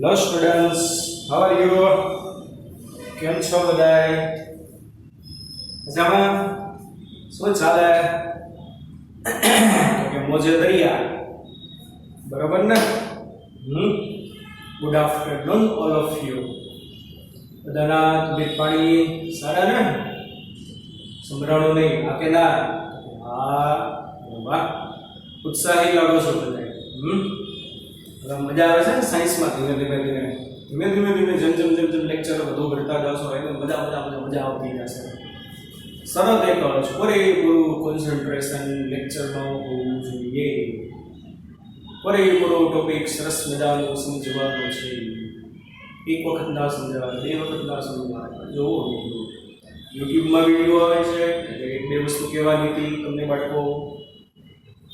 Hello students, how are you? કેમ છો બધાય? મજામાં? શું ચાલે? કે મોજે દરિયા, બરોબર ને? Good afternoon all of you. બધાના તબિયત પાણી સારા ને? સંભળાણું નહીં આ કે ના? હા, વાહ, ઉત્સાહી લાગો છો બધા. મજા આવે છે ને સાયન્સમાં? ધીમે જેમ લેક્ચર વધુ કરતા જશો એટલે મજા આવતી જશે. સરળ એક પૂરેપૂરું કોન્સન્ટ્રેશન લેક્ચરમાં હોવું જોઈએ. પૂરેપૂરો ટોપિક સરસ મજાનું સમજવાનું છે. એક વખત ના સમજાવે, બે વખત ના સમજાવે, જોવો યુટ્યુબમાં વિડીયો આવે છે એટલે એક બે વસ્તુ કહેવાની હતી તમને બાળકો.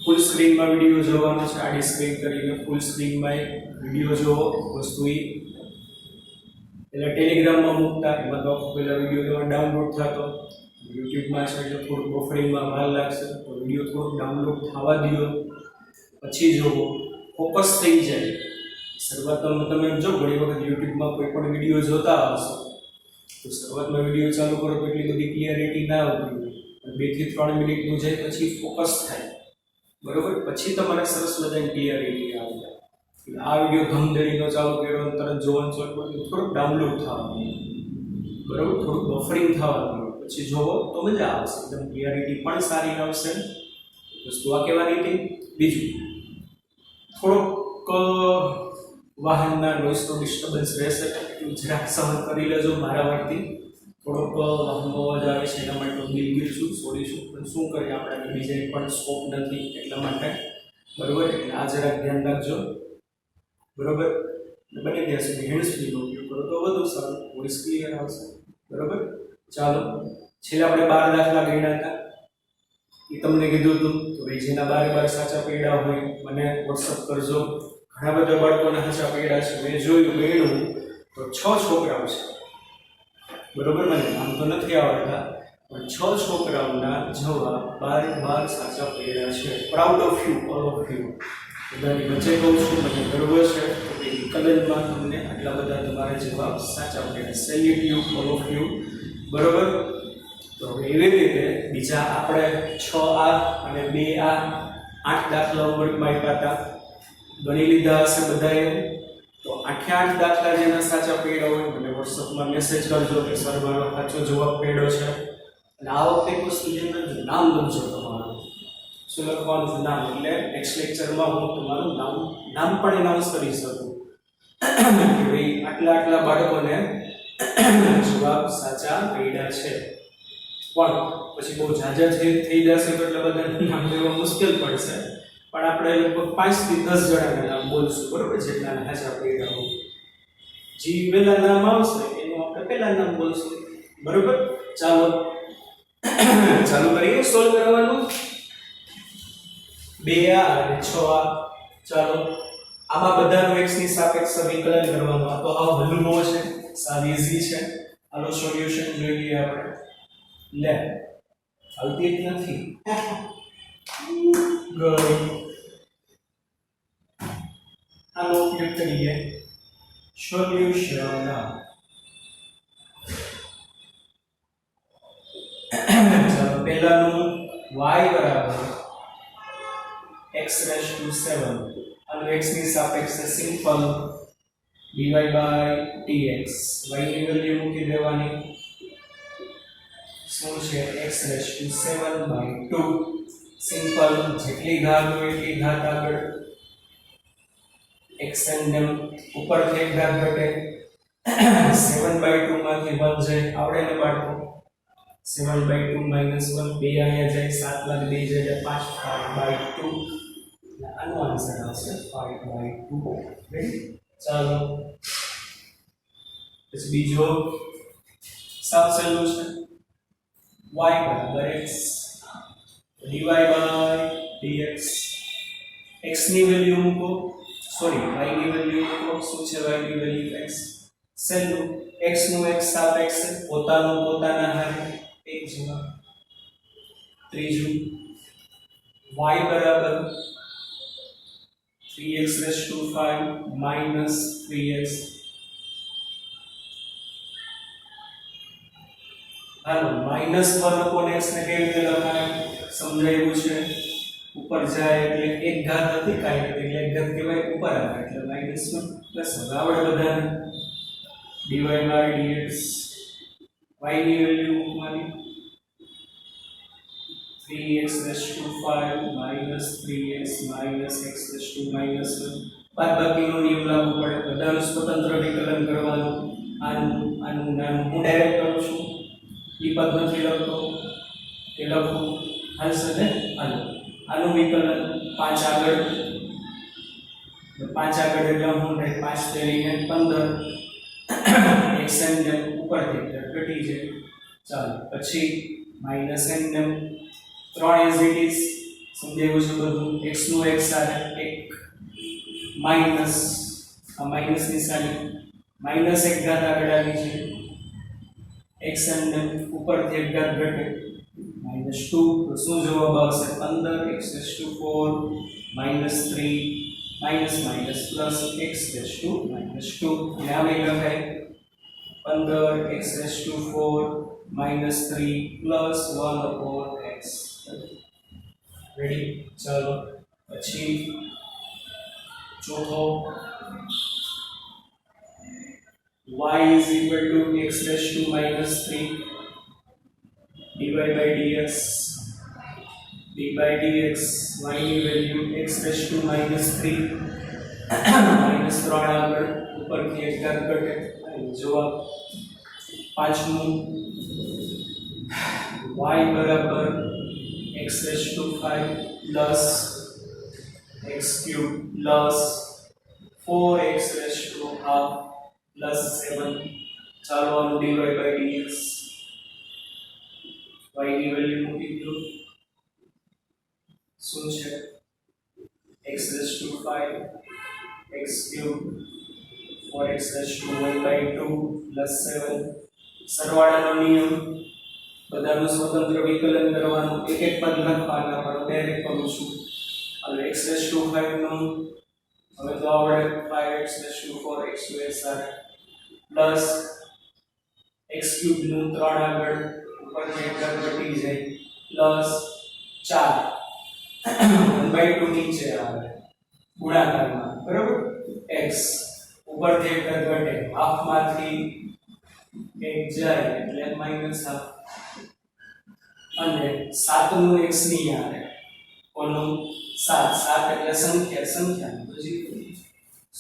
ફૂલ સ્ક્રીનમાં વિડીયો જોવાનો છે, આડી સ્ક્રીન કરીને ફૂલ સ્ક્રીનમાં વિડીયો જોવો. વસ્તુ એ એટલે ટેલિગ્રામમાં મૂકતા એમાં તો પહેલાં વિડીયો ડાઉનલોડ થતો, યુટ્યુબમાં છે એટલે થોડુંક બફરિંગમાં વાર લાગશે તો વિડીયો થોડુંક ડાઉનલોડ થવા દો પછી જોવો, ફોકસ થઈ જાય. શરૂઆતમાં તમે જો ઘણી વખત યુટ્યુબમાં કોઈ પણ વિડીયો જોતા હશો તો શરૂઆતમાં વિડીયો ચાલુ કરો તો એટલી બધી ક્લિયરિટી ના આવતી હોય, 2 થી 3 મિનિટનું જાય પછી ફોકસ થાય, બરોબર? પછી તમારે સરસ મજાની ક્લિયરિટી આવે. આ વિડીયો ધમધડીનો ચાલુ કર્યો તરત જોવાનું ચાલુ કર્યું થોડુંક ડાઉનલોડ થવાનું, બરોબર? થોડુંક બફરિંગ થવાનું, પછી જોવો તો મજા આવશે, એકદમ ક્લિયરિટી પણ સારી આવશે. વસ્તુ આ કહેવાની હતી. બીજું થોડોક વાહનના નોઈસનો ડિસ્ટર્બન્સ રહેશે એટલું જરાક સહન કરી લેજો મારા વાતથી. થોડોક વાહનનો અવાજ આવે છે એના માટે દિલગીર છું, સોરી છું, પણ શું કરીએ, આપણે બીજા પણ સ્કોપ નથી એટલા માટે, બરોબર? એટલે આ જરાક ધ્યાન રાખજો, બરોબર? બને ત્યાં સુધી હેન્ડ્સ ફ્રીનો ઉપયોગ કરો તો વધુ સારું, વોઇસ ક્લિયર આવશે, બરોબર? ચાલો, છેલ્લે આપણે 12 દાખલા ગણ્યા હતા, એ તમને કીધું હતું તો ભાઈ જેના 12 સાચા પડ્યા હોય મને વોટ્સઅપ કરજો. ઘણા બધા બાળકોના સાચા પડ્યા છે, મેં જોયું ગણ્યું તો 6 છોકરાઓ છે, બરોબર? મને આમ તો નથી આવડતા પણ 6 છોકરાઓના જવાબ 12 સાચા પડ્યા છે. Proud of you, all of you. બધાની વચ્ચે કહું છું, મને ગર્વ છે કે કલનમાં તમને આટલા બધા તમારા જવાબ સાચા પડ્યા. Salute you, all of you, બરોબર? તો એવી રીતે બીજા આપણે 6A અને 2A 8 દાખલાઓ વર્ગમાં આપ્યા હતા, ગણી લીધા હશે બધાએ. તો 8 દાખલા જેના સાચા પડ્યા હોય મને વોટ્સઅપમાં મેસેજ કરજો કે સર મારો સાચો જવાબ પડ્યો છે. અને આ વખતે એક વસ્તુ જેમ નામ લખજો તમારું. શું લખવાનું છે? નામ. એટલે નેક્સ્ટ લેક્ચરમાં હું તમારું નામ પણ એનાઉન્સ કરી શકું કે ભાઈ આટલા બાળકોને જવાબ સાચા પડ્યા છે. પણ પછી બહુ ઝાઝા થઈ જશે તો એટલે બધા નામ લેવા મુશ્કેલ પડશે, પણ આપણે લગભગ 5 થી 10 જણાના નામ બોલશું, બરોબર? જેટલા સાચા પડ્યા હોય જે પહેલા નામ આવશે એનું આપણે પહેલા નામ બોલશું, બરોબર? ચાલો ચાલુ કરીએ સોલ્વ કરવાનું. 2A અને 6A. ચાલો, આમાં બધાનું x ની સાપેક્ષે વિકલન કરવાનું. આ તો આવ હલવો છે, સાવ ઈઝી છે. આનો સોલ્યુશન જોઈ લઈએ આપણે. લે હાલતી જ નથી ગઈ. આનો ઉપયોગ કરીએ સોલ્યુશન. ચાલો, પહેલાનું y બરાબર x⁻⁷ અને x ની સાપેક્ષે સિમ્પલ dy/dx. y ની વેલ્યુ મૂકી દેવાની. શું છે? x⁻⁷/2. સિમ્પલ, જેટલી ઘાત હોય એટલી ઘાત આગળ. x n ઉપરથી એક ઘાત ઘટે. 7/2 માંથી 1 જાય, આવડે ને બાળકો? 7/2 - 1, 2 અહીંયા જાય, 7 માંથી 2 જાય 5/2. આનો આન્સર આવશે 5/2. રાઈટ? ચાલો, પછી બીજો સાવ સહેલું છે. y બરાબર x dy/dx. x ની વેલ્યુ મૂકો, સોરી y ની વેલ્યુ મૂકો. શું છે y ની વેલ્યુ? x. સહેલું, x નું x સાપેક્ષે પોતાના હારે એક જવાબ. ત્રીજું y બરાબર 3x raised to 5 minus 3x. Hello minus 1 upon x ને કેવી રીતે લખાય સમજાયું છે ઉપર જાય એટલે એક ઘાત હતી કાઈ એટલે એક ઘાત કહેવાય ઉપર આવે એટલે -1 પ્લસ હવે આવડે બધાને dy by dx y ની વેલ્યુ મૂકવાની 3x raised to 5 minus 3x minus x raised to -1 બાદબાકીનો નિયમ લાગુ પડે બધાનું સ્વતંત્ર વિકલન કરવાનું આનું નામ હું ડાયરેક્ટ કરું છું એ પદ નથી લખતો એ લખું હાલશે ને હાલો આનું વિકલન 5 આગળ એટલે હું 5 તેરીને 15 x ને ઉપરથી ઘટી જાય ચાલો પછી માઈનસ n ને 3 એઝ ઇટ ઇઝ સમજાયું છે બધું x નું x સાથે એક માઈનસ આ માઈનસ નિશાની માઈનસ એક ઘાત આગળ આવી છે x ને ઉપરથી એક ઘાત ઘટે -2 તો શું જવાબ આવશે 15 x raised to 4 -3 minus minus plus x raised to -2 અને આ લઈ લખાય 15 x raised to 4 -3 plus 1 upon x ready ચાલો પછી ચોથો y is equal to x raised to -3 dy by dx d by dx y ની વેલ્યુ x raised to -3 -3 આગળ ઉપરથી એક ઘાત ઘટે જવાબ પાંચમું y બરાબર x raised to 5 plus x cube plus 4x raised to half plus 7 ચાલો આનું dy by dx y ની વેલ્યુ મૂકી દો શું છે x raised to 5 x cube 4x raised to 1/2 plus 7 સરવાળાનો નિયમ બધાનું સ્વતંત્ર વિકલન કરવાનું એક એક પદ લખવાના પણ ડાયરેક્ટ કરું છું હવે x raised to 5 નું હવે તો આવડે 5x raised to 4x સાથે પ્લસ x cube નું 3 આગળ ઉપરથી એક ઘાત ઘટી જાય પ્લસ 4 1/2 નીચે આવે ગુણાકારમાં બરાબર x ઉપરથી એક ઘાત ઘટે હાફ માંથી એક જાય એટલે -1/2 અને 7 નું x ની આવે કોનું 7 એટલે સંખ્યા પછી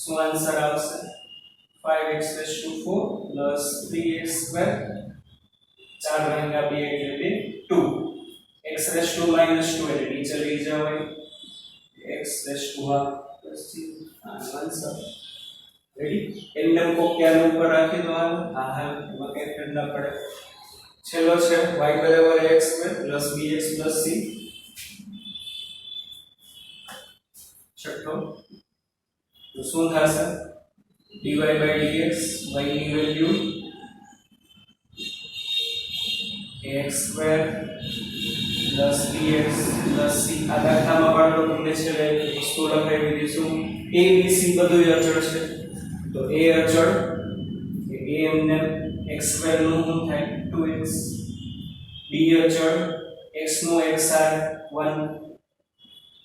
શું આન્સર આવશે 5x raised to 4 plus 3x square 4 ભાગ્યા 2 એટલે 2 x raised to -2 એટલે નીચે લઈ જાવ x raised to half plus 3 answer ready એમને કો ક્યાં ઉપર રાખી દો હા એમાં કઈ ફેર ના પડે છેલ્લો છે y બરાબર x square plus bx plus c છઠ્ઠો તો શું થશે dy by dx y ની value x square plus bx plus c આ દાખલામાં બાળકો તમને છે વસ્તુ લખાવી દઈશું a b c બધું અચળ છે તો a અચળ કે a એમને x square નું શું થાય 2x b અચળ x નો x r 1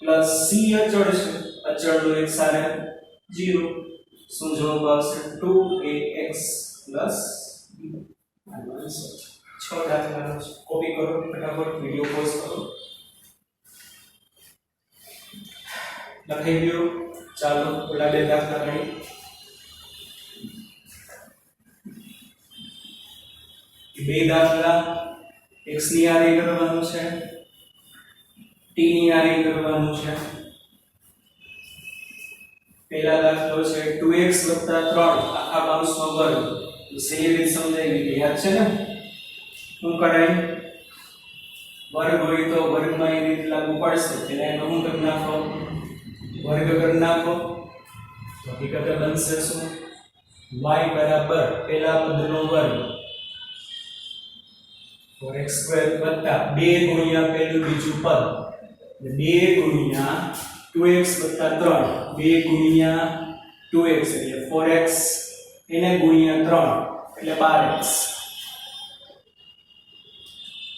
plus c અચળ છે અચળ નો x r 0 શું જવાબ આવશે 2ax plus b આન્સર 6 દાખલા કોપી કરો ફટાફટ વિડિયો પોઝ કરો લખી દો ચાલો ઓલા બે દાખલા ગણી બે દાખલા x ની આરે કરવાનું છે t ની આરે કરવાનું છે પહેલા દાખલો છે 2x 3 આખા બાઉન્સનો વર્ગ તો સહી રીતે સમજાઈ ગઈ યાદ છે ને શું કરાય વર્ગ હોય તો વર્ગમાં એ રીત લાગુ પડશે એટલે એનો હું કરી નાખો વર્ગ કરી નાખો તો હકીકતે બનશે શું y બરાબર પહેલા પદનો વર્ગ 4x² વત્તા 2 ગુણ્યા પહેલું બીજું પદ એટલે 2 ગુણ્યા 2 2x વત્તા 3 2 ગુણ્યા 2x એટલે 4x એને ગુણ્યા 3 એટલે 12x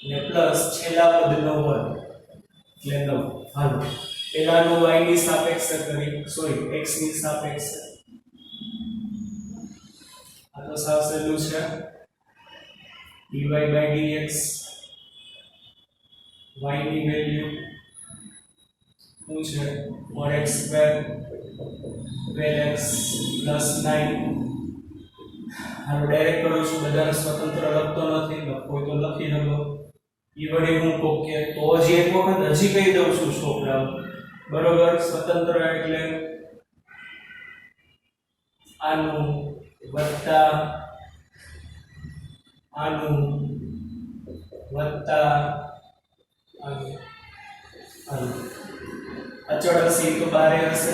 ને પ્લસ છેલ્લા પદનો વર્ગ એટલે 9 હાલો પહેલાનું y ની સાપેક્ષે કરી સોરી x ની સાપેક્ષે આ તો સાવ સહેલું છે dy by dx y ની વેલ્યુ શું છે 4x square 12x plus 9 હાલો ડાયરેક્ટ કરું છું બધાને સ્વતંત્ર લખતો નથી કોઈ તો લખી દો ઈ વડે હું કહું કે તો હજી એક વખત હજી કહી દઉં છું છોકરાઓ બરોબર સ્વતંત્ર એટલે આનું વત્તા આનું વત્તા આનું અચળ હશે તો 12 હશે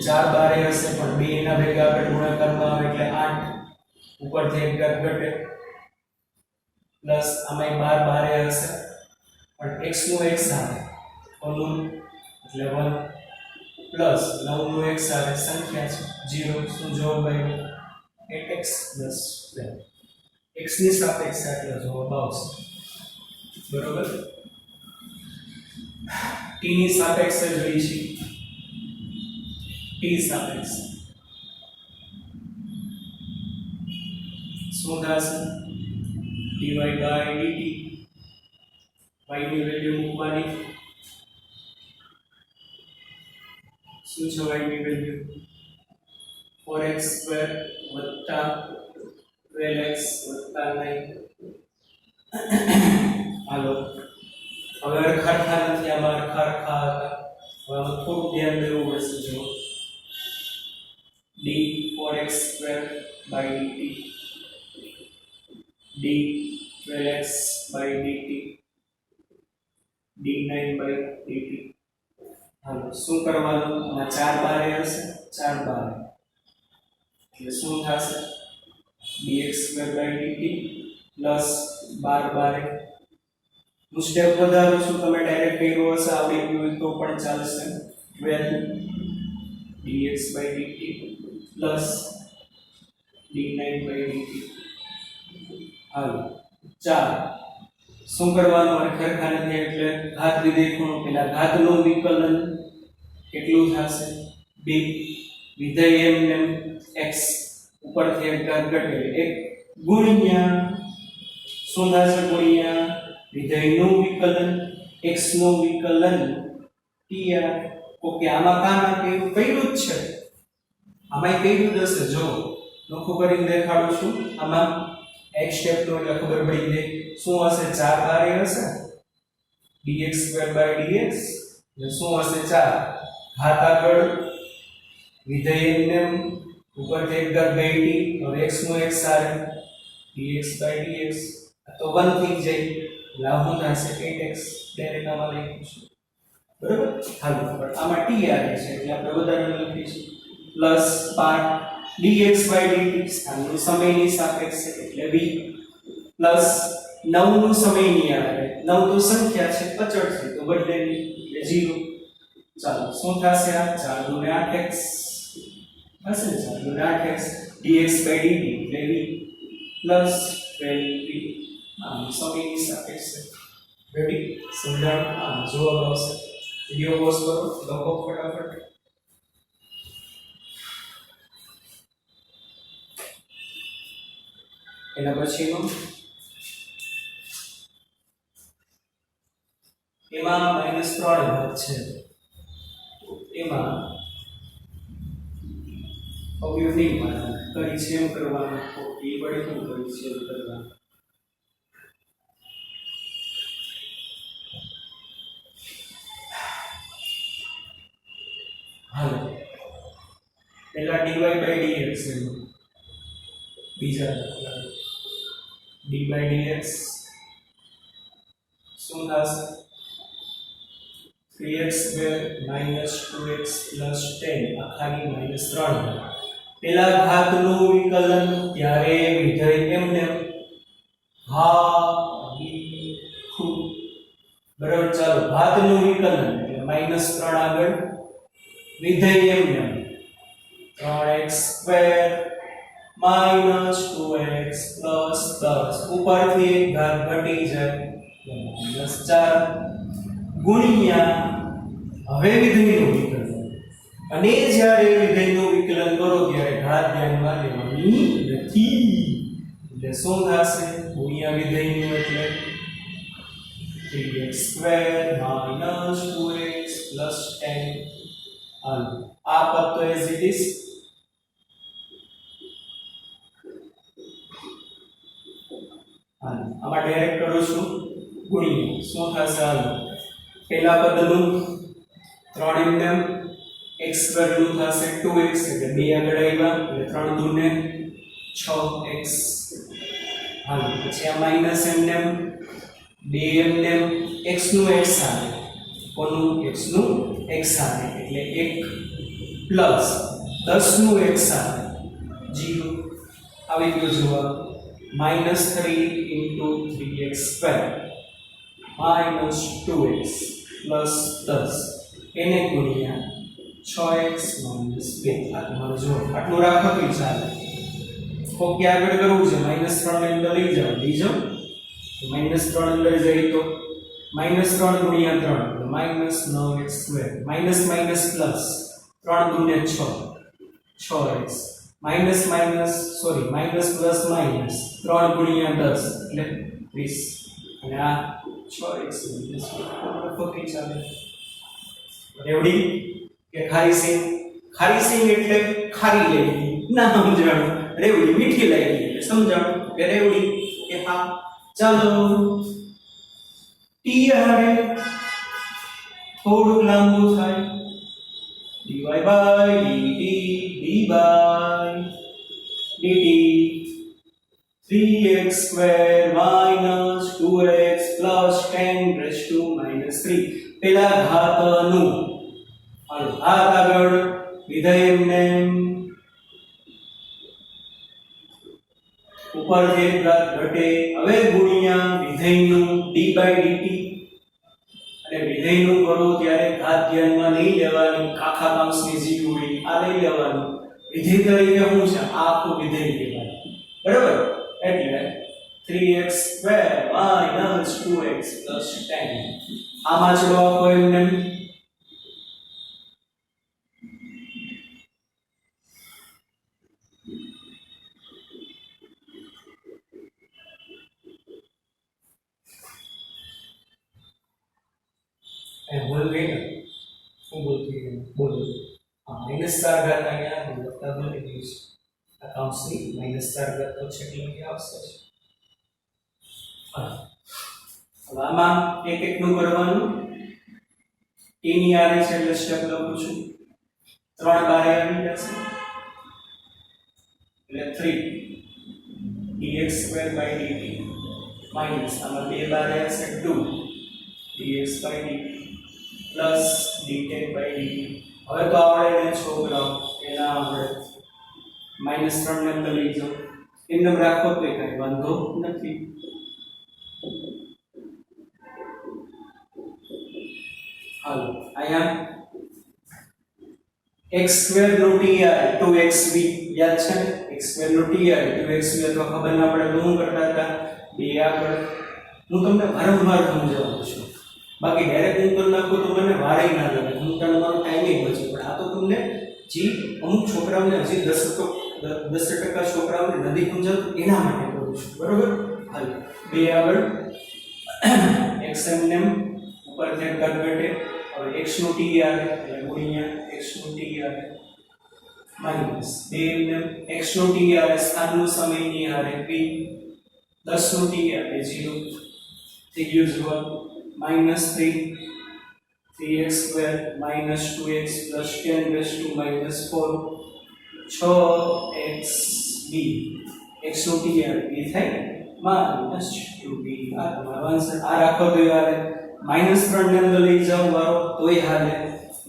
4 12 હશે પણ બે ના ભેગા આપણે ગુણાકારમાં આવે એટલે 8 ઉપરથી એક ઘાત ઘટે પ્લસ આમાં 12 12 હશે પણ x નું x આવે ઓનું એટલે 1 પ્લસ 9 નું x આવે સંખ્યા છે 0 શું જવાબ આવ્યો 8x 12 x ની સાપેક્ષે એટલે જવાબ આવશે બરોબર t ની સાપેક્ષે જોઈએ છે t સાપેક્ષે શું થશે dy by dt y ની વેલ્યુ મૂકવાની શું છે y ની વેલ્યુ 4x square વત્તા 12x વત્તા 9 હાલો હવે ખરખા નથી આમાં ખરખા હતા હવે થોડું ધ્યાન દેવું પડશે જો d 4x square by dt d 12x by dt d9 by dt હાલો શું કરવાનું આમાં 4 12 હશે 4 12 એટલે શું થશે dx square by dt plus 12 12 હું સ્ટેપ વધારું છું તમે ડાયરેક્ટ કર્યો હશે આવડી ગયું હોય તો પણ ચાલશે 12 dx by dt plus d9 by dt હાલો 4 શું કરવાનું અને ખરેખર નથી એટલે ઘાત વિધેય ખૂણો પેલા ઘાતનું વિકલન કેટલું થશે 2 વિધેય એમ x ઉપરથી એક ઘાત ઘટે 1 ગુણ્યા શું થશે ગુણ્યા વિધેયનું વિકલન x નું વિકલન tr ઓકે આમાં કાના કેવું કર્યું જ છે આમાં કર્યું જ હશે જો નોખું કરીને દેખાડું છું આમાં x સ્ટેપ નો એટલે ખબર પડી ગઈ શું હશે 4 12 હશે dx square by dx ને શું હશે 4 ઘાત આગળ વિધેય એમ ઉપરથી એક ઘાત ગઈ હવે x નું x આવે dx by dx તો 1 થઈ જાય લાભ થશે 8x ડાયરેક્ટ આમાં લખીશું બરાબર હાલો પણ આમાં t આવે છે એટલે આપણે વધારાનું લખીશું પ્લસ 5 dx by dt સ્થાનનું સમયની સાપેક્ષે એટલે v પ્લસ 9 નું સમયની આવે 9 તો સંખ્યા છે અચળ છે તો બદલેની એટલે 0 ચાલો શું થશે આ 4 * 8x હશે 4 * 8x dx by dt એટલે v પ્લસ 12v સમયની સાપેક્ષે રેડી સમજાણ જવાબ આવશે વિડિયો પોઝ કરો લખો ફટાફટ એના પછીનો એમાં -3 ભાગ છે એમાં અવયવની કરી છે એમ કરવાનું તો એ વડે શું કરી છે એમ કરવાનું હાલો પહેલા dy by dx બીજા d by dx શું થશે 3x square minus 2x plus 10 આખાની -3 પેલા ઘાતનું વિકલન ત્યારે વિધેય એમને બરાબર ચાલો ઘાતનું વિકલન એટલે -3 આગળ વિધેય એમને 3x² માઈનસ 2x પ્લસ 10 ઉપરથી એક ઘાત ઘટી જાય -4 ગુણ્યા હવે વિધેયનું વિકલન અને જ્યારે વિધેયનું વિકલન કરો ત્યારે ઘાત ધ્યાનમાં લેવાની નથી એટલે શું થશે ગુણ્યા વિધેયનું એટલે 3x² માઈનસ 2x પ્લસ 10 આ પદ તો એઝ ઇટ ઇઝ આમાં ડાયરેક્ટ કરું છું ગુણ્યા શું થશે હાલો પહેલા પદનું 3 x² નું થશે 2x એટલે 2 આગળ આવ્યા એટલે 3 દૂ ને 6x હાલો પછી આ માઈનસ એમને 2 એમને x નું x સાથે કોનું x નું x સાથે એટલે 1 પ્લસ 10 નું x સાથે 0 આવી ગયો જવાબ -3 into 3x² minus 2x plus 10 એને ગુણ્યા 6x minus 2 આ તમારો જવાબ આટલું રાખો તો ચાલે કોક આગળ કરવું છે -3 ને અંદર લઈ જાઓ -3 અંદર જઈ તો -3 ગુણ્યા 3 -9x² માઈનસ માઈનસ પ્લસ 3 દૂ ને 6x minus minus sorry minus plus minus 3 ગુણ્યા 10 એટલે 20 અને આ 6x ફોકી ચાલે રેવડી કે ખારી સિંગ એટલે ખારી લેવી ના સમજાણું રેવડી મીઠી લાગી એટલે સમજાણું કે રેવડી કે હા ચાલો ટી હારે થોડું લાંબુ થાય dy by dt d by dt 3x² minus 2x plus 10 raised to -3 પેલા ઘાતનું હાલો ઘાત આગળ વિધેય એમને ઉપરથી એક ઘાત ઘટે હવે ગુણ્યા વિધેયનું d by dt અને વિધેયનું કરો ત્યારે ઘાત ધ્યાનમાં નહીં લેવાની આખા કાંસની જીવડી આ લઈ લેવાનું વિધેય તરીકે શું છે આ આખું વિધેય કહેવાય બરાબર એટલે 3x² minus 2x plus 10 આમાં ચલો આપો એમને बोल गई ना હું બોલતી બોલો -4 ઘાત અહીંયા લખતા ભૂલી ગઈ છે અકાઉન્ટ્સની -4 ઘાત તો છે એટલે કે આવશે હવે આમાં એક એક નું કરવાનું t ની આરે છે એટલે સ્ટેપ લખું છું 3 બારે આવી જશે એટલે 3 dx² dt માઈનસ આમાં 2 બારે હશે 2 dx by dt plus dt by dt હવે તો આવડે ને છોકરાઓ એના આપણે -3 ને અંદર લઈ જાઓ એમને રાખો તો કઈ વાંધો નથી હાલો અહીંયા x² નો tr 2xv યાદ છે ને x² નો tr 2xv તો ખબર ના પડે તો શું કરતા હતા બે આગળ હું તમને વારંવાર સમજાવું છું બાકી ડાયરેક્ટ હું કરી નાખું તો મને વારે ના લાગે હું તમારો ટાઈમિંગ બચે પણ આ તો તમને જે અમુક છોકરાઓને હજી 10% છોકરાઓને નથી સમજાતું એના માટે કરું છું બરોબર હાલ બે આગળ x એમને ઉપર થી ઘાત ઘટે હવે x નું t આવે એટલે ગુણ્યા x નું t આવે માઈનસ 2 એમને x નું t આવે સ્થાનનું સમયની હારે p 10 નું t આવે 0 થઈ ગયું જવાબ -3 3x² minus 2x plus 10 raised to -4 6xb x no t આવે એ થાય -2b આ તમારો આન્સર આ રાખો તો આવે -3 ને અંદર લઈ જાઓ વારો તોય હાલે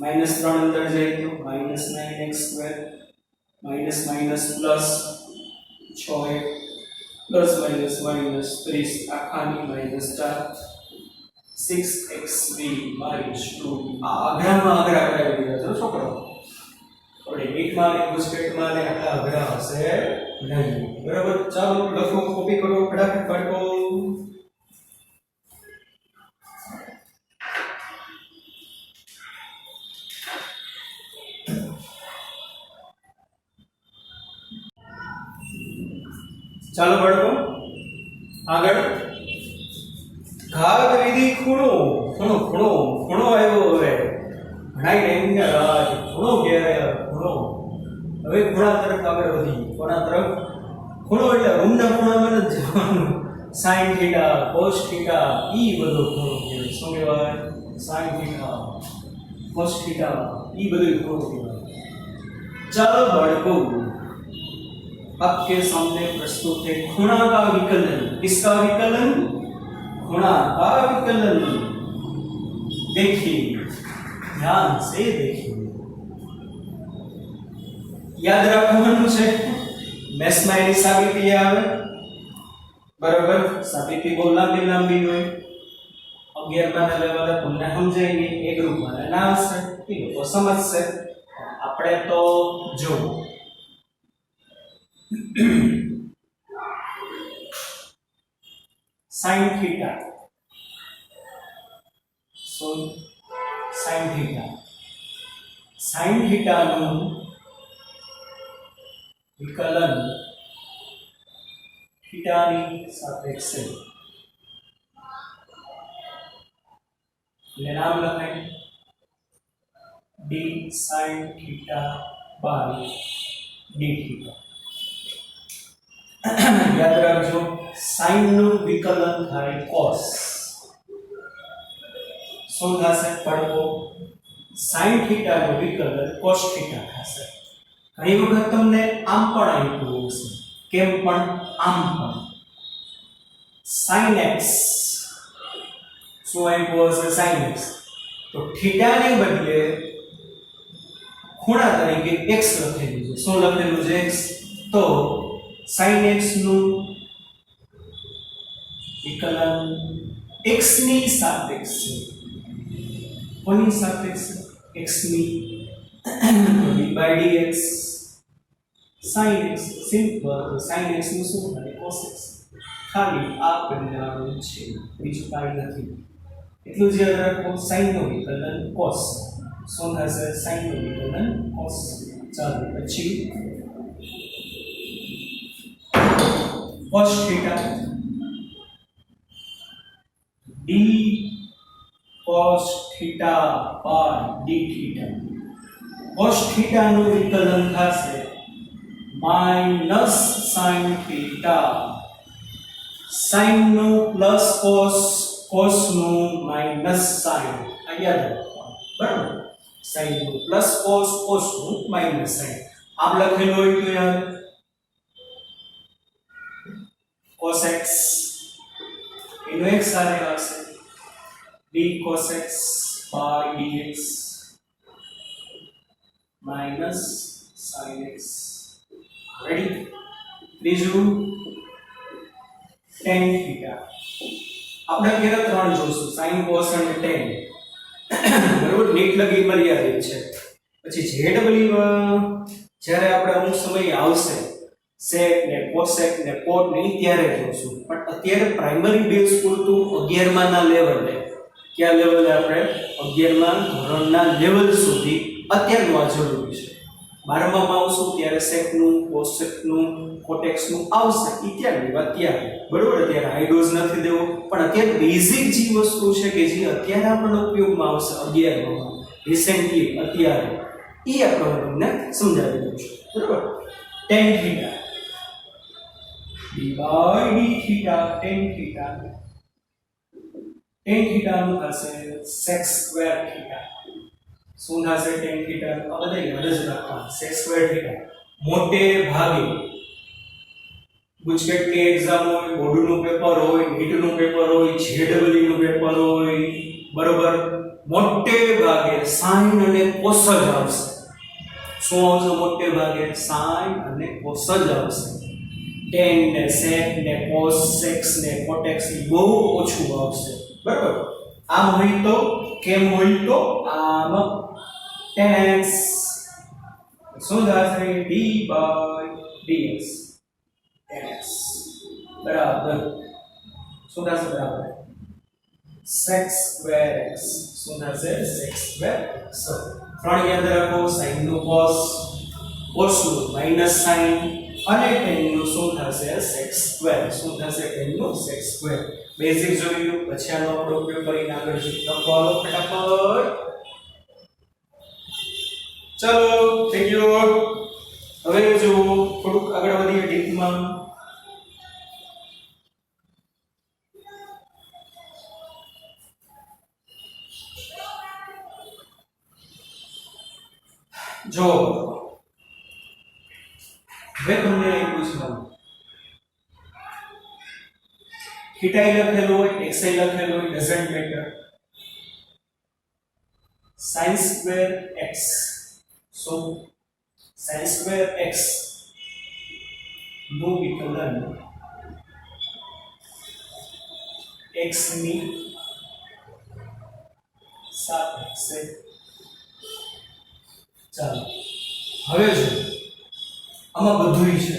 -3 અંદર જાય તો -9x² minus minus plus 6x plus minus minus 30 આખાની -4 6xb minus 2 આ અઘરામાં અઘરા કરાવી દીધા છો છોકરાઓ આપણે નીટમાં ને ગુજકેટમાં ને આટલા અઘરા હશે નહીં. બરાબર, ચાલો લખો, કોપી કરો ફટાફટ બાળકો. ચાલો બાળકો આગળ. ઘાત વિધિ ખૂણો ખૂણો ખૂણો ખૂણો આવ્યો. હવે ઘણા ટાઈમની રાહ ખૂણો ઘેરે ખૂણો. હવે ખૂણા તરફ આગળ વધી. કોના તરફ? ખૂણો એટલે રૂમના ખૂણામાં જ જવાનું. સાઈન થીટા, કોસ થીટા, ઈ બધો ખૂણો કહેવાય. શું કહેવાય? સાઈન થીટા, કોસ થીટા, ઈ બધો ખૂણો કહેવાય. ચાલો बाળको, आपके सामने प्रस्तुत है खूणा का विकलन. किसका विकलन? खूणा का विकलन. देखिए, ध्यान से देखिए. याद રાખવાનું છે. મેથ્સમાં એની સાબિતી આવે. બરાબર, સાબિતી બહુ લાંબી લાંબી હોય. 11મા લેવલે તમને સમજાય નહીં, એ ગ્રુપમાં ના હશે, એ લોકો સમજશે. આપણે તો જો sin theta, so sin theta નું વિકલન થીટા ની સાપેક્ષે એટલે નામ લખાય d sin theta by d theta. याद રાખજો, sin નું વિકલન થાય cos. શું થશે પડકો? sin theta નું વિકલન cos theta થશે. ઘણી વખત તમને આમ પણ આપ્યું હશે. કેમ પણ? આમ પણ sin x. શું આપ્યું હશે? sin x. તો થીટા ને બદલે ખૂણા તરીકે x લખેલું છે. શું લખેલું છે? x. તો sin x નું વિકલન x ની સાપેક્ષે. કોની સાપેક્ષે? x ની. તો d by dx sin x simple. sin x નું શું થાય? cos x. ખાલી આ પરિણામ છે, બીજું કાંઈ નથી. એટલું જ યાદ રાખો. sin નું વિકલન cos. શું થશે? sin નું વિકલન cos. ચાલો પછી cos theta, d cos theta by d theta. cos theta નું વિકલન થશે minus sin theta. sin નું પ્લસ cos, cos નું માઇનસ sin. આ યાદ રાખવાનું. બરાબર, sin નું પ્લસ cos, cos નું માઇનસ sin. આમ લખેલું હોય તો યાર cos x એનો x સાથે આવશે d cos x by dx minus sin x. Ready? ત્રીજું tan theta. આપણે અત્યારે ત્રણ જોશું, sin cos અને tan. બરોબર, નીટ લગી મર્યાદિત છે. પછી zw જ્યારે આપણે અમુક સમય આવશે sec ને cosec ને cot ને ત્યારે જોશું. પણ અત્યારે પ્રાઇમરી બેઝ પૂરતું 11મા ના લેવલે, કયા લેવલે? આપણે 11મા ધોરણના લેવલ સુધી અત્યારનું આ જરૂરી છે. 12મામાં આવશું ત્યારે sec નું, cosec નું, cotex નું આવશે. ત્યારની વાત ત્યારે. બરોબર, અત્યારે હાઈ ડોઝ નથી દેવો, પણ અત્યારે બેઝિક જે વસ્તુ છે કે જે અત્યારે આપણને ઉપયોગમાં આવશે 11માં રિસેન્ટલી અત્યારે, એ આપણે તમને સમજાવી દઉં છું. બરોબર, tan theta d by d theta, tan theta. tan theta નું થશે sec square theta. શું થશે tan theta? આ બધા યાદ જ રાખવાનું. sec square theta મોટે ભાગે ગુજકેટની એક્ઝામ હોય, બોર્ડનું પેપર હોય, નીટનું પેપર હોય, જેડબલઈ નું પેપર હોય, બરોબર, મોટે ભાગે sin અને cos જ આવશે. શું આવશે? મોટે ભાગે sin અને cos જ આવશે. tan ને sec ને cos, sex ને cotex એ બહુ ઓછું આવશે. બરાબર, આમ હોય તો કેમ હોય તો આમ tan x શું થશે d by dx x બરાબર શું થશે બરાબર sec square x શું થશે sec square x ત્રણ યાદ રાખો sin નું cos cos નું minus sin અને tan નું શું થશે sec square શું થશે tan નું sec square બેઝિક જોયું પછી આનો આપણે ઉપયોગ કરીને આગળ જઈએ બોલો ફટાફટ ચલો થઈ ગયો હવે જો થોડુંક આગળ વધીએ ડીપમાં જો હવે તમને એક પૂછવાનું થીટા લખેલું હોય xi લખેલું હોય doesn't matter sin square x so sin square x નું વિકલન x ની સાપેક્ષે ચાલો હવે જો આમાં બધુંય છે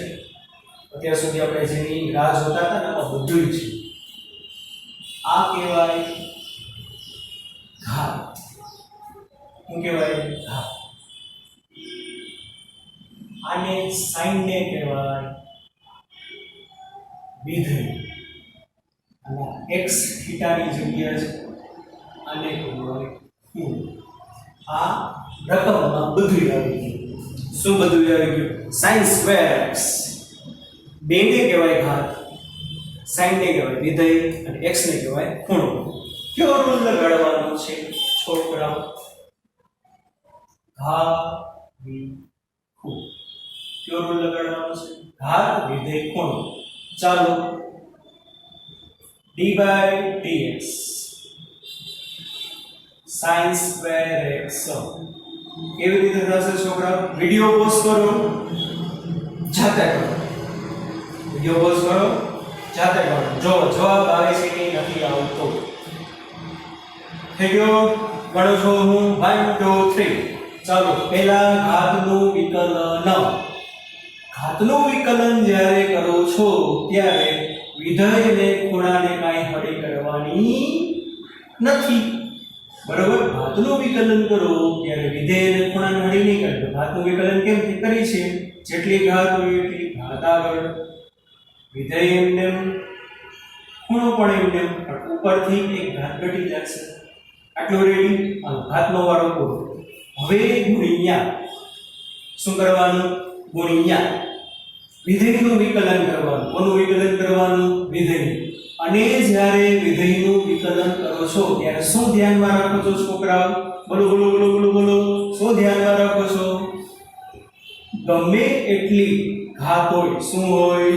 અત્યાર સુધી આપણે જેની રાહ જોતા હતા ને આમાં બધુંય છે આ કહેવાય ઘાત શું કહેવાય ઘાત આને sin ને કહેવાય વિધેય અને x થીટા ની જગ્યાએ છે આને કહેવાય ખૂણો આ રકમમાં બધું આવી ગયું શું બધું આવી ગયું sin square x બે ને કહેવાય ઘાત sin ને કહેવાય વિધેય અને x ને કહેવાય ખૂણો કયો રૂલ લગાડવાનો છે છોકરાઓ ઘાત ખૂણો કયો રૂલ લગાડવાનો છે ઘાત વિધેય ખૂણો ચાલો d by dx sin square x કેવી રીતે થશે છોકરા વિડિયો પોઝ કરો જાતે કરો વિડિયો પોઝ કરો જાતે કરો જો જવાબ આવે છે કે નથી આવતો થઈ ગયો ગણો છો હું 1 2 3 ચાલો પહેલા ઘાતનું વિકલન જ્યારે કરો છો ત્યારે વિધેયને ખૂણાને કાંઈ હળી કરવાની નથી બરોબર ઘાતનું વિકલન કરો ત્યારે વિધેયને ખૂણાને હળી નહીં કરતો ઘાતનું વિકલન કેમ કરી છે જેટલી ઘાત હોય એટલી ઘાત આગળ વિધેય એમને ખૂણો પણ એમને ઉપરથી એક ઘાત ઘટી જશે આટલું રેડી આ ઘાતનો વાળો પૂરો હવે ગુણ્યા શું કરવાનું ગુણ્યા વિધેયનું વિકલન કરવાનું કોનું વિકલન કરવાનું વિધેય અને જ્યારે વિધેયનું વિકલન કરો છો ત્યારે શું ધ્યાનમાં રાખો છો છોકરાઓ બોલો બોલો બોલો બોલો બોલો શું ધ્યાનમાં રાખો છો ગમે એટલી ઘાત હોય શું હોય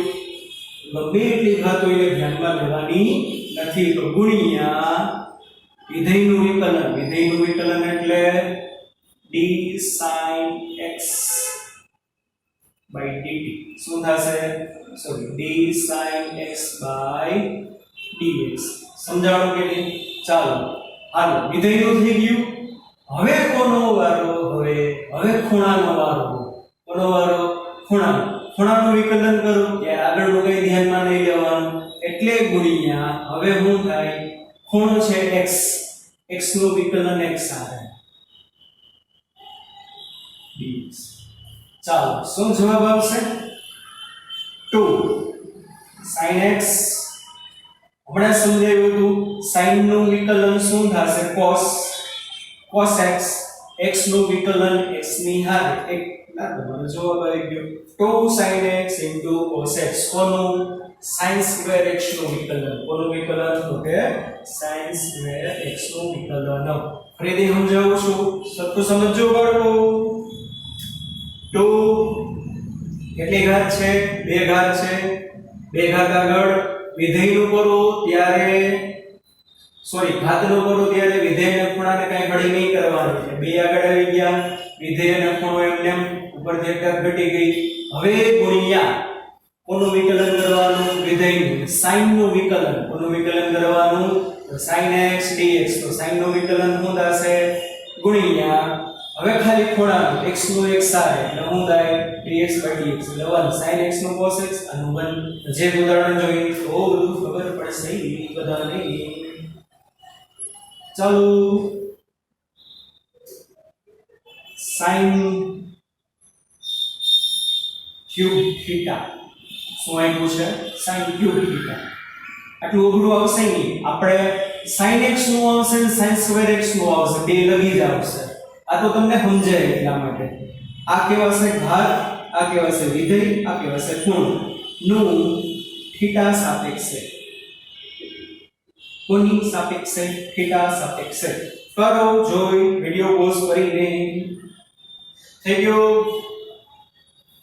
ગમે એટલી ઘાત હોય એને ધ્યાનમાં લેવાની નથી તો ગુણ્યા વિધેયનું વિકલન એટલે d sin x by dt શું થશે sorry d sin x by dx સમજાણો કે નહીં ચાલો હાલો વિધેયનું થઈ ગયું હવે કોનો વારો હવે ખૂણાનો વારો કોનો વારો ખૂણાનું વિકલન કરો ત્યારે આગળનું કઈ ધ્યાનમાં નહીં લેવાનું એટલે ગુણ્યા હવે શું થાય ખૂણો છે x x નું વિકલન x આવે dx ચાલો શું જવાબ આવશે 2 sin x હમણાં સમજાવ્યું હતું sin નું વિકલન શું થશે cos x x નું વિકલન x ની હારે એક ના તમારો જવાબ આવી ગયો 2 sin x cos x કોનું sin square x નું વિકલન કોનું વિકલન તો કે sin square x નું વિકલન ફરીથી સમજાવું છું સત્તુ સમજો બાળકો 2 કેટલી ઘાત છે બે ઘાત છે બે ઘાત આગળ વિધેયનું કરો ત્યારે સોરી ઘાતનું કરો ત્યારે વિધેયના ખૂણાને કાંઈ ઘડી નહીં કરવાનું છે બે આગળ આવી ગયા વિધેયનો ખૂણો એમને ઉપરથી એક ઘાત ઘટી ગઈ હવે ગુણ્યા કોનું વિકલન કરવાનું વિધેયનું sin નું વિકલન કોનું વિકલન કરવાનું તો sin x dx તો sin નું વિકલન શું થશે ગુણ્યા હવે ખાલી ખૂણાનો x નો x આવે એટલે હું થાય dx dx એટલે 1 sin x નો cos x અને 1 જે ઉદાહરણ જોઈએ તો બધું ખબર પડશે બધા નહીં. ચાલો sin ક્યુબ થીટા શું આપ્યું છે sin ક્યુબ થીટા આટલું અઘરું આવશે નહીં આપણે sin x નું આવશે અને sin સ્ક્વેર x નું આવશે બે લગી જ આવશે આ તો તમને સમજાય એટલા માટે આ કહેવાશે ઘાત આ કહેવાશે વિધેય આ કહેવાશે ખૂણો નું થીટા સાપેક્ષે કોની સાપેક્ષે થીટા સાપેક્ષે કરો જોઈ વિડિયો પોઝ કરીને થઈ ગયો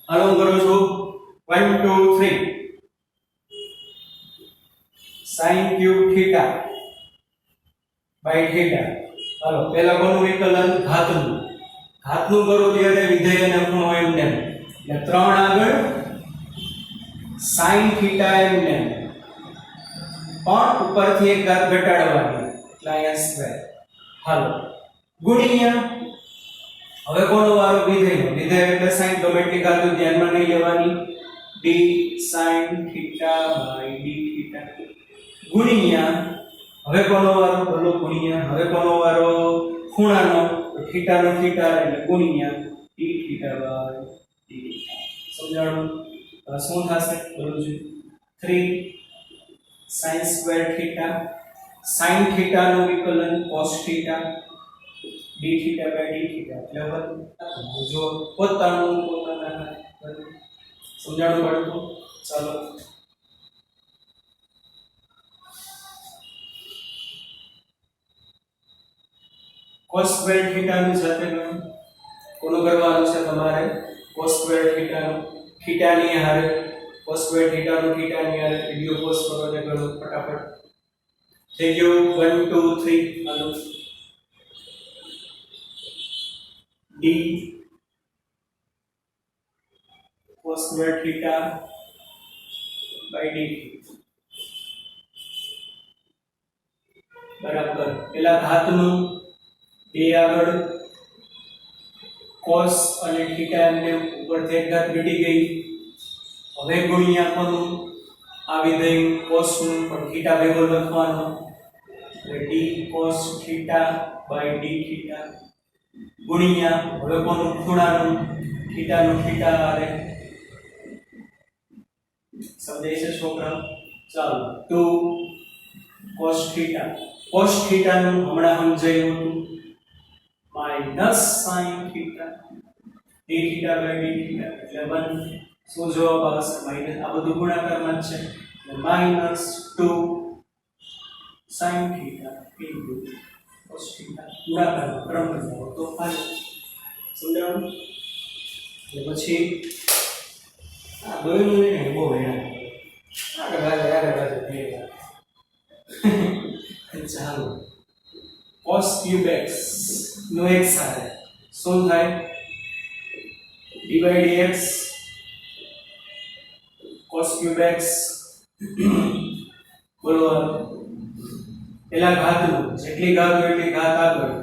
હાલો કરો છો 1 2 3 sin cube theta by theta હાલો પહેલા કોનું વિકલન ઘાતનું કરો ત્યારે વિધેય અને ખૂણો એમને એટલે 3 આગળ sin થીટા એમને પણ ઉપરથી એક ઘાત ઘટાડવાની એટલે અહીંયા સ્ક્વેર હાલો ગુણ્યા હવે કોનો વારો વિધેયનો વિધેય એટલે sin ગમે એટલી ઘાત ધ્યાનમાં નહીં લેવાની d sin theta by d theta ગુણ્યા હવે કોનો વારો બોલો ગુણ્યા હવે કોનો વારો ખૂણાનો થીટાનો થીટા એટલે ગુણ્યા d થીટા બાય d સમજાણું શું થશે બોલો જો 3 sin સ્ક્વેર થીટા sin થીટા નું વિકલન cos થીટા d થીટા બાય d થીટા એટલે જો પોતાના સમજાણું બાળકો ચાલો cos સ્ક્વેર થીટા નું સાથે કોનો કરવાનું છે તમારે cos સ્ક્વેર થીટા નું થીટા ની હારે cos સ્ક્વેર થીટા નું થીટા ની હારે વિડિયો પોઝ કરો ને કરો ફટાફટ થઈ ગયું 1 2 3 હાલો d cos square theta by d બરાબર પેલા ઘાતનું બે આગળ cos અને થીટા એમને ઉપરથી એક ઘાત ઘટી ગઈ હવે ગુણ્યા કોનું આ વિધેય cos નું પણ થીટા ભેગો લખવાનો એટલે d cos theta by d theta ગુણ્યા હવે કોનું ખૂણાનું થીટાનું થીટા આવે સમજાય છે છોકરા ચાલો 2 cos થીટા નું હમણાં સમજાયું હતું minus sin theta d theta by d theta એટલે 1 શું જવાબ આવશે માઈનસ આ બધું ગુણાકારમાં જ છે એટલે minus 2 sin theta into cos theta ગુણાકારમાં ક્રમ બદલાવો તો ફાઇલ સમજાણું એટલે પછી આ દોયનું ને બહુ હેરાન આગળ ચાલો cos cube x નો x આવે શું થાય d by dx cos cube x બોલો પેલા ઘાતનું જેટલી ઘાત હોય એટલી ઘાત આગળ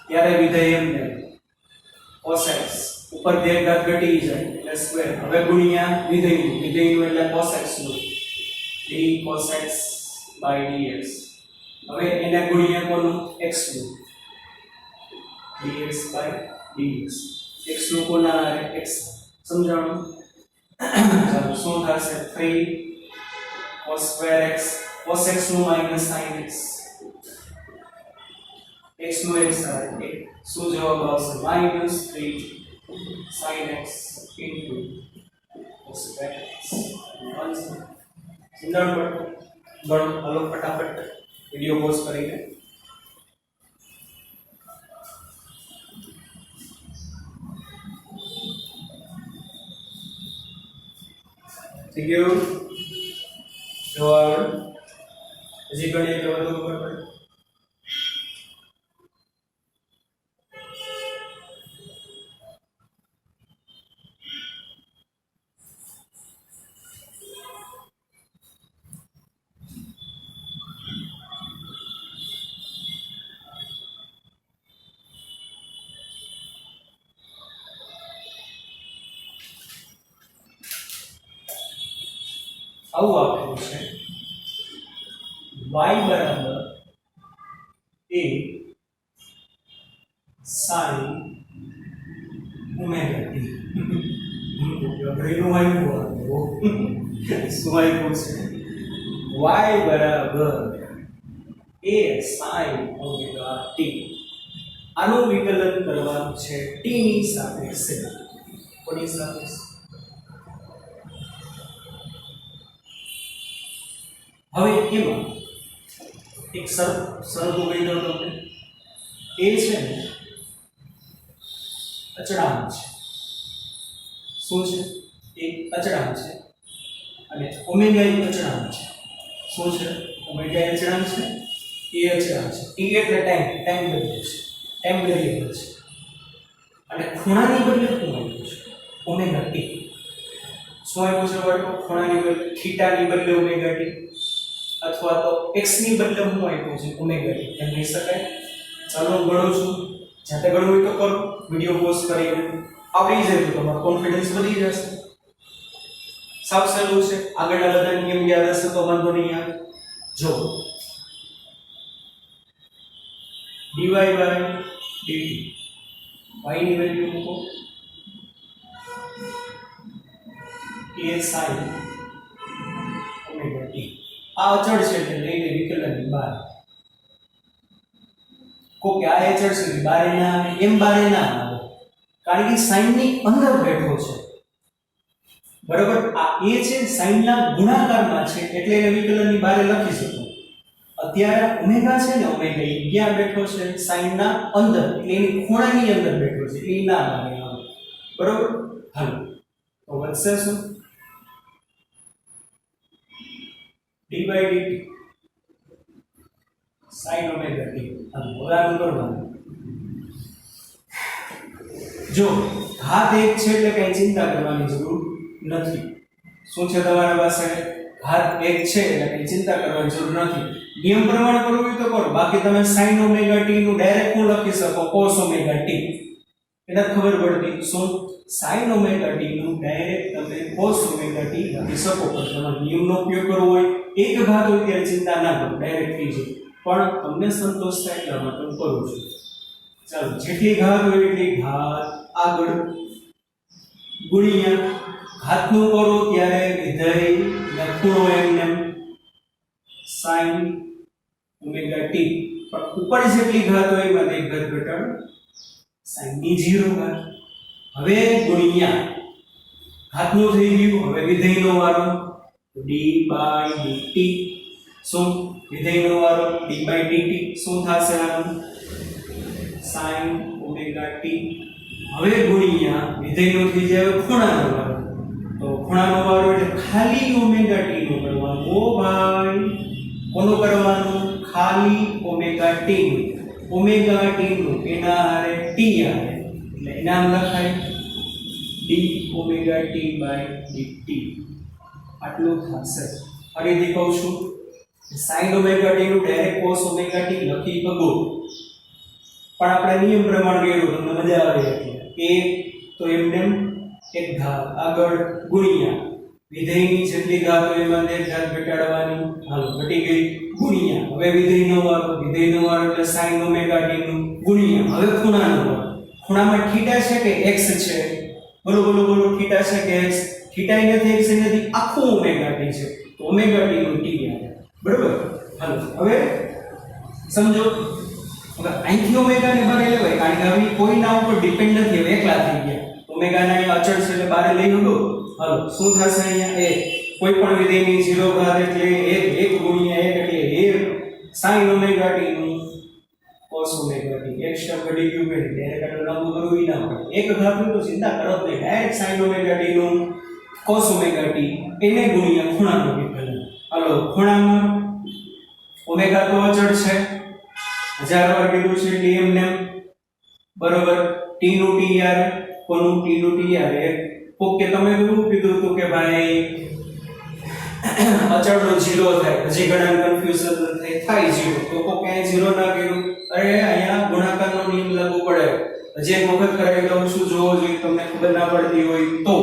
ત્યારે વિધેય એમને cos x ઉપર બે ઘાત ઘટી જાય એટલે સ્ક્વેર હવે ગુણ્યા વિધેયનું એટલે cos x નું d cos x by dx હવે એને ગુણ્યા કોનું x નું dx by dx x નું કોના આવે x સમજાણું ચાલો શું થશે 3 cos square x cos x નું minus sin x x નું x આવે શું જવાબ આવશે minus 3 sin x into cos square x સમજાણું ગણો હાલો ફટાફટ વિડિયો પોઝ કરીને થઈ ગયું જવાબ હજી ગણીએ તો વધુ ખબર પડે આવું આપેલું છે y બરાબર a sin ઓમેગા t ઘરેનું આવ્યું શું આવ્યું છે y બરાબર a sin ઓમેગા t આનું વિકલન કરવાનું છે t ની સાપેક્ષે કોની સાપેક્ષે હવે એમાં એક સરખું કહી દઉં તમને એ છે ને અચળાંક છે શું છે એક અચળાંક છે અને ઓમેગા એક અચળાંક છે શું છે ઓમેગા અચળાંક છે એ અચળાંક છે t એટલે ટાઈમ વેરિયેબલ છે અને ખૂણાની બદલે શું આવ્યું છે ઓમેગા t શું આવ્યું છે બાળકો ખૂણાની બદલે થીટાની બદલે ઓમેગા t અથવા તો x ની બદલે હું આપ્યું છે ઓમેગા t એમ કહી શકાય ચાલો ગણું છું જાતે ગણવું હોય તો કરો વિડિયો પોઝ કરીને આવડી જાય તો તમારો કોન્ફિડન્સ વધી જશે સાવ સહેલું છે આગળના બધા નિયમ યાદ હશે તો વાંધો નહીં યાદ જો dy by dt y ની વેલ્યુ મૂકો a sin ઓમેગા t આ અચળ છે એટલે લઈને વિકલનની બહાર કોકે આ અચળ છે બહાર ના આવે એમ બહાર ના આવે કારણ કે sin ની અંદર બેઠો છે બરાબર આ a છે sin ના ગુણાકારમાં છે એટલે એને વિકલનની બહાર લખી શકો અત્યારે ઓમેગા છે ને ઓમેગા એ ક્યાં બેઠો છે sin ના અંદર એટલે એની ખૂણાની અંદર બેઠો છે એ ના આવે બરાબર હાલો તો વધશે શું d by dt sin omega t હવે કરવાનું જો ઘાત એક છે એટલે કઈ ચિંતા કરવાની જરૂર નથી શું છે તમારા પાસે ઘાત એક છે એટલે કઈ ચિંતા કરવાની જરૂર નથી નિયમ પ્રમાણે કરવું હોય તો કરો બાકી તમે sin omega t નું ડાયરેક્ટ હું લખી શકો cos omega t એને ખબર પડતી શું sin omega t નું ડાયરેક્ટ તમે cos omega t લખી શકો પણ તમારે નિયમનો ઉપયોગ કરવો હોય એક ઘાત હોય ત્યારે ચિંતા ના કરો ડાયરેક્ટ થઈ જાય પણ તમને સંતોષ થાય એટલા માટે હું કરું છું ચાલો જેટલી ઘાત હોય એટલી ઘાત આગળ ગુણ્યા ઘાતનું કરો ત્યારે વિધેય લખણો એમને sin omega t પણ ઉપર જેટલી ઘાત હોય એમાં એક ઘાત ઘટાડો sin ની 0 ઘાત હવે ગુણ્યા ઘાતનું થઈ ગયું હવે વિધેયનો વારો d by dt શું વિધેયનો વારો d by dt શું થશે આનું sin omega t હવે ગુણ્યા વિધેયનો થઈ જાય ખૂણાનો વારો તો ખૂણાનો વારો એટલે ખાલી omega t નું કરવાનું ઓ ભાઈ કોનું કરવાનું ખાલી omega t નું એના હારે t આવે એટલે એના નામ લખાય d omega t by dt આટલું થશે ફરીથી કહું છું sin omega t નું ડાયરેક્ટ cos omega t લખી શકો પણ આપણે નિયમ પ્રમાણે કર્યું તમને મજા આવે એટલે એ તો એમને એક ઘાત આગળ ગુણ્યા વિધેયની જેટલી ઘાત હોય એમાં એક ઘાત ઘટાડવાની હાલો ઘટી ગઈ ગુણ્યા હવે વિધેયનો વારો એટલે sin omega t નું ગુણ્યા હવે ખૂણાનો વારો ખૂણામાં θ છે કે x છે બોલો θ છે કે x થીટા નથી x નથી આખું ઓમેગા t છે તો ઓમેગા t નું t આવે બરાબર હાલો હવે સમજો હવે અહીંથી ઓમેગા ને બહાર લેવાય કારણ કે હવે કોઈના ઉપર ડિપેન્ડ નથી હવે એકલા થઈ ગયા ઓમેગા ના અહીં અચળ છે એટલે બહાર લઈ લો હાલો શું થશે અહીંયા એ કોઈ પણ વિધેયની 0 ઘાત એટલે 1 ગુણ્યા 1 એટલે 1 sin omega t નું cos omega t એક શબ્દ ઘટી ગયું કે ડાયરેક્ટ આટલું લાંબુ કરવું ઈ ના પડે એક ઘાત તો ચિંતા કરો જ નહીં ડાયરેક્ટ sin omega t નું cos omega t એને ગુણ્યા ખૂણાનો વિકલન હાલો ખૂણામાં ઓમેગા તો અચળ છે 1000 વાર કીધું છે dm ને બરોબર t નું t આવે કોનું t નું t આવે ઓકે તમે એવું કીધું તો કે ભાઈ અચળનો 0 થાય હજી ઘણા કન્ફ્યુઝન થાય 0 તો કોકે 0 ના કર્યું અરે અહીંયા ગુણાકારનો નિયમ લાગુ પડે હજી એક વખત કરાવી દઉં છું જો તમને ખબર ના પડતી હોય તો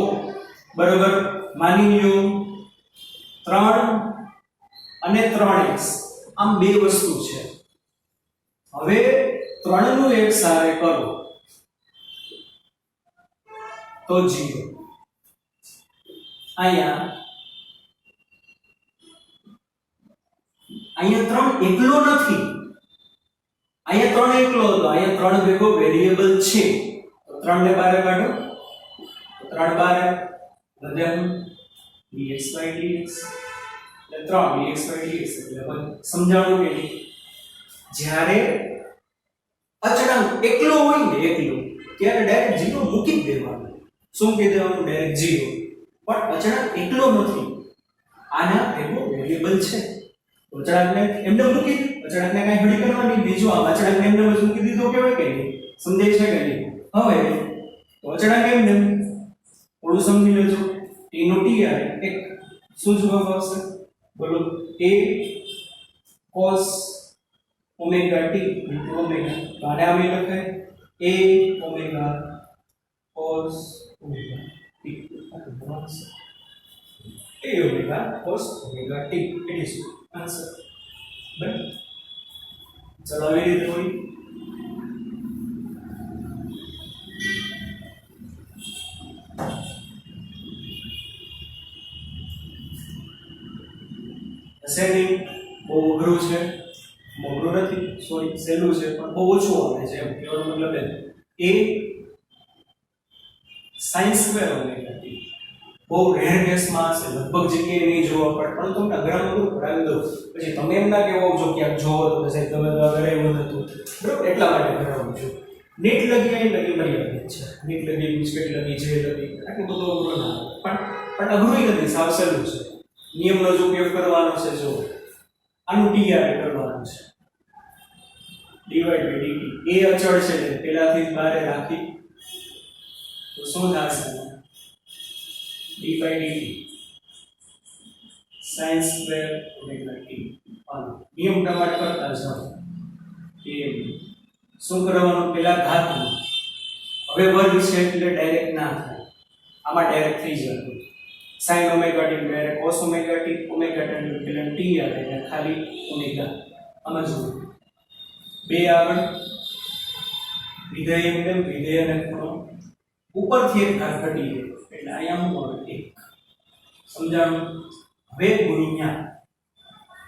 બરોબર માની લ્યો 3 અને 3x આમ બે વસ્તુ છે. હવે 3 નું એક સારે કરો તો 0. અહીંયા 3 એકલો નથી, અહીંયા 3 એકલો હતો, અહીંયા 3 ભેગો વેરીએબલ છે. તો 3 ને બારે કાઢો, 3 બારે વધે dx by dx, એટલે 3 dx by dx. એટલે હવે સમજાણું કે નહીં? જ્યારે અચળાંક એકલો હોય ને, એકલો, ત્યારે ડાયરેક્ટ 0 મૂકી જ દેવાનું. શું કહી દેવાનું? ડાયરેક્ટ 0. પણ અચળાંક એકલો નથી, આના ભેગો વેરીએબલ છે. તો અચળાંકને એમને મૂકી દે, અચળાંકને કાંઈ ઘડી કરવાની બીજો આ અચળાંકને એમને મૂકી દીધો કહેવાય કે નહીં? સમજાય છે કે નહીં? હવે તો અચળાંક એમને થોડું સમજી લેજો. t નો t આવે એક શું જવાબ આવશે? બોલો. a cos omega t into omega. તો આને આવી લખાય a omega cos omega t. a omega cos omega t. It is answer. બરાબર? ચલો આવી રીતે હોય. અસેન્ડિંગ બહુ અઘરું છે, અઘરું નથી, સોરી સહેલું છે, પણ બહુ ઓછું આવે છે. એમ કહેવાનો મતલબ એ sin સ્ક્વેર ઓમેગા t બહુ રેર કેસમાં છે, લગભગ જગ્યાએ નહીં જોવા પડે, પણ તમને અઘરામાં કરાવી દઉં. પછી તમે એમ ના કહેવો જો ક્યાંક જોવો તો સાહેબ તમે તો કરાવ્યું નતું, બરાબર? એટલા માટે કરાવું છું. નીટ લગી અહીં લગી મર્યાદિત છે. નીટ લગી, બિસ્કિટ લગી, જે લગી, આટલું બધું અઘરું ના આવે, પણ અઘરું નથી, સાવ સહેલું છે. નિયમનો જ ઉપયોગ કરવાનો છે. જો આનું dr કરવાનું છે, ડિવાઇડ બાય dt. એ અચળ છે એટલે પહેલાથી જ બારે રાખી તો શું થશે? d by dt sin square omega t. નિયમ પ્રમાણે કરતા જાઓ. કે શું કરવાનું? પહેલા ઘાતમાં, હવે વર્ગ છે એટલે ડાયરેક્ટ ના થાય, આમાં ડાયરેક્ટ થઈ જતું. sin omega t મેરે cos omega t, omega t એટલે t આવે એટલે ખાલી omega. આમાં જો બે આગળ વિધેય એમ વિધેય અને ખૂણો ઉપરથી એક ઘાત ઘટી ગયો એટલે અહીંયા હું આવે 1. સમજાણું? હવે ગુણ્યા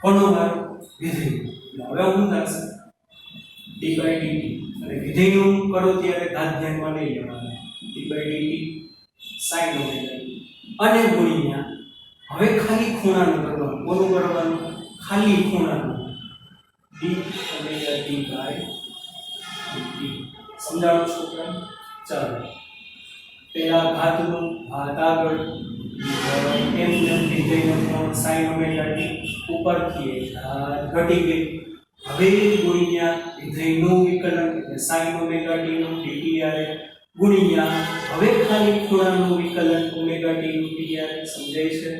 કોનો ભાગ? વિધેય. એટલે હવે હું થશે d by dt. અને વિધેયનું કરો ત્યારે ઘાત ધ્યાનમાં લઈ લેવાનું. d by dt sin omega t અને ગુણ્યા હવે ખાલી ખૂણાનું કરવાનું. કોનું કરવાનું? ખાલી ખૂણાનું. d omega t by dt. સમજાણું છોકરા? ચાલો પેલા ઘાતનું ઘાત આગળ એમ વિધેયનો કોણ sin omega t ઉપરથી ઘટી ગઈ. હવે ગુણ્યા વિધેયનું વિકલન એટલે sin omega t નું dt આવે ગુણ્યા હવે ખાલી ખૂણાનું વિકલન omega t નું t આવે. સમજાય છે?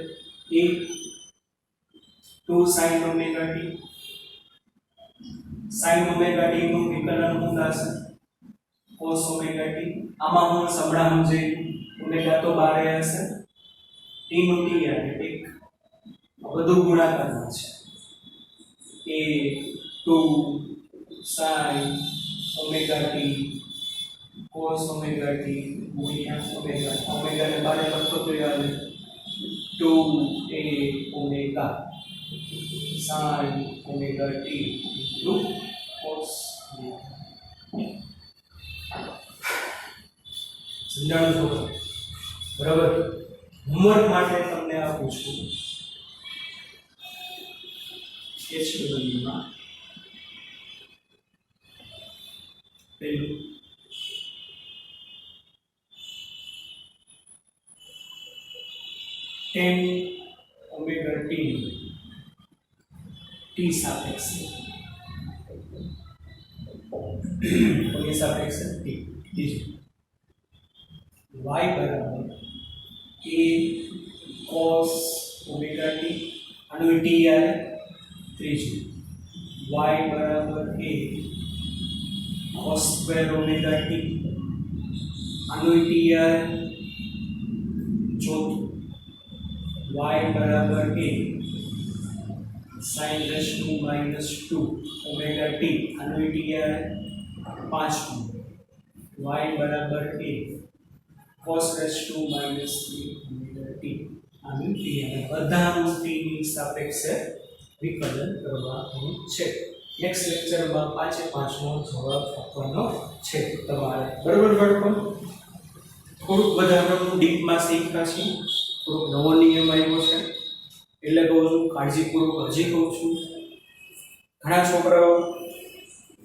2 sin omega t. sin omega t નું વિકલન શું થશે? cos omega t. આમાં હું સંભળા સમજાઈ omega તો બારે હશે, t નું t આવે 1. બધું ગુણાકારમાં છે. a 2 sin omega t cos omega t ગુણ્યા omega. omega ને બારે લખો તો આવે 2a omega sin omega t cos omega. સમજાણું છો? બરાબર? હોમવર્ક માટે તમને આપું છું. HW માં પેલું tan omega t t સાપેક્ષ કોની સાપેક્ષ t. બીજું y બરાબર a cos omega t આનું t આવે. ત્રીજું y બરાબર a cos square omega t આનું t આવે. ચોથું y બરાબર a sin raise to minus 2 omega t આનું t ક્યારે 5 y બરાબર a cos raise to minus 3 omega t આનું t અને બધાનું t ની સાપેક્ષે વિકલન કરવાનું છે. નેક્સ્ટ લેક્ચરમાં 5 નો જવાબ આપવાનો છે તમારે. બરાબર બાળકો? થોડુંક વધારાનું ડીપમાં શીખ્યા છીએ. થોડોક નવો નિયમ આવ્યો છે એટલે કહું છું કાળજીપૂર્વક હજી કહું છું.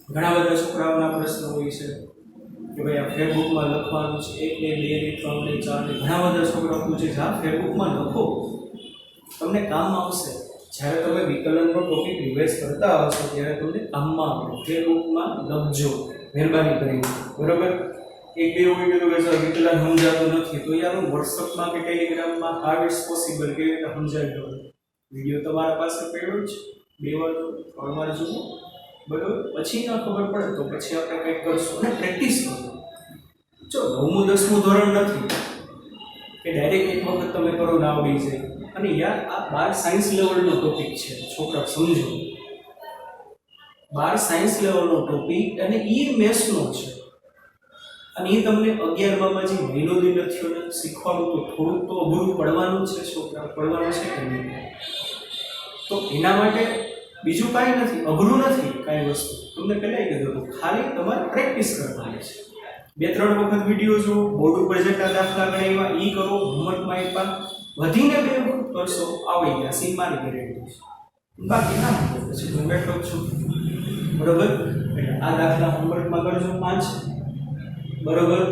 ઘણા બધા છોકરાઓના પ્રશ્ન હોય છે કે ભાઈ આ ફેરબુકમાં લખવાનું છે 1 ને 2 ને 3 ને 4 ને ઘણા બધા છોકરાઓ પૂછે છે આ ફેરબુકમાં લખો તમને કામ આવશે. જ્યારે તમે વિકલનનો ટોપિક રિવાઇઝ કરતા હશો ત્યારે તમને કામમાં આવે. ફેરબુકમાં લખજો મહેરબાની કરીને. બરાબર? એક બે હોય તો કે સર વિકલન સમજાતું નથી તો યાર વોટ્સઅપમાં કે ટેલિગ્રામમાં હાઉ ઇટ્સ પોસિબલ કેવી રીતે સમજાવી દો. વિડીયો તમારા પાસે પડ્યો જ 2 વાર 3 વાર જુઓ. બરાબર? પછી ન ખબર પડે તો પછી આપણે કંઈક કરશું અને પ્રેક્ટિસ કરજો. જો 9મું 10મું ધોરણ નથી કે ડાયરેક્ટ એક વખત તમે કરો ના આવડી જાય. અને યાર આ 12 સાયન્સ લેવલનો ટોપિક છે છોકરા સમજો. 12 સાયન્સ લેવલનો ટોપિક અને એ મેથ્સનો છે. અને એ તમને 11માં જે મહિનો દી નથી ને શીખવાનું તો થોડુંક તો અઘરું પડવાનું છે છોકરા. પડવાનું છે કે નહીં? તો એના માટે બીજું કાંઈ નથી, અઘરું નથી કાંઈ વસ્તુ. તમને પહેલાં કીધું હતું ખાલી તમારે પ્રેક્ટિસ કરવાની છે. 2-3 વખત વિડીયો જો બોર્ડ ઉપર જેટલા દાખલા ગણાવ્યા એ કરો, હોમવર્કમાં આપ્યા, વધીને 2 વખત કરશો આવડી ગયા સીમાની ગેરંટી છે. બાકી ના પછી હું બેઠો જ છું. બરોબર? એટલે આ દાખલા હોમવર્કમાં કરજો 5. બરોબર?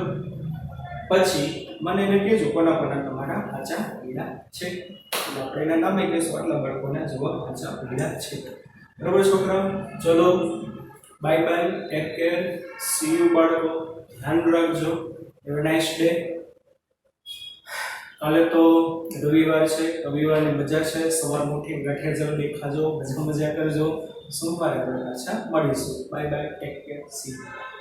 પછી મને એને કહેજો કોના કોના તમારા સાચા પીડા છે. આપણે એના નામે કહેશું આટલા બાળકોના જવાબ સાચા પીડા છે. બરોબર છોકરાઓ? ચલો bye bye, take care, C you બાળકો. ધ્યાન રાખજો. Have a nice day. કાલે તો રવિવાર છે, રવિવારની મજા છે. સવારમાં ઉઠી ગાંઠિયા જલ્દી ખાજો, મજા કરજો. સોમવારે પાછા મળીશું. Bye bye, take care, C you.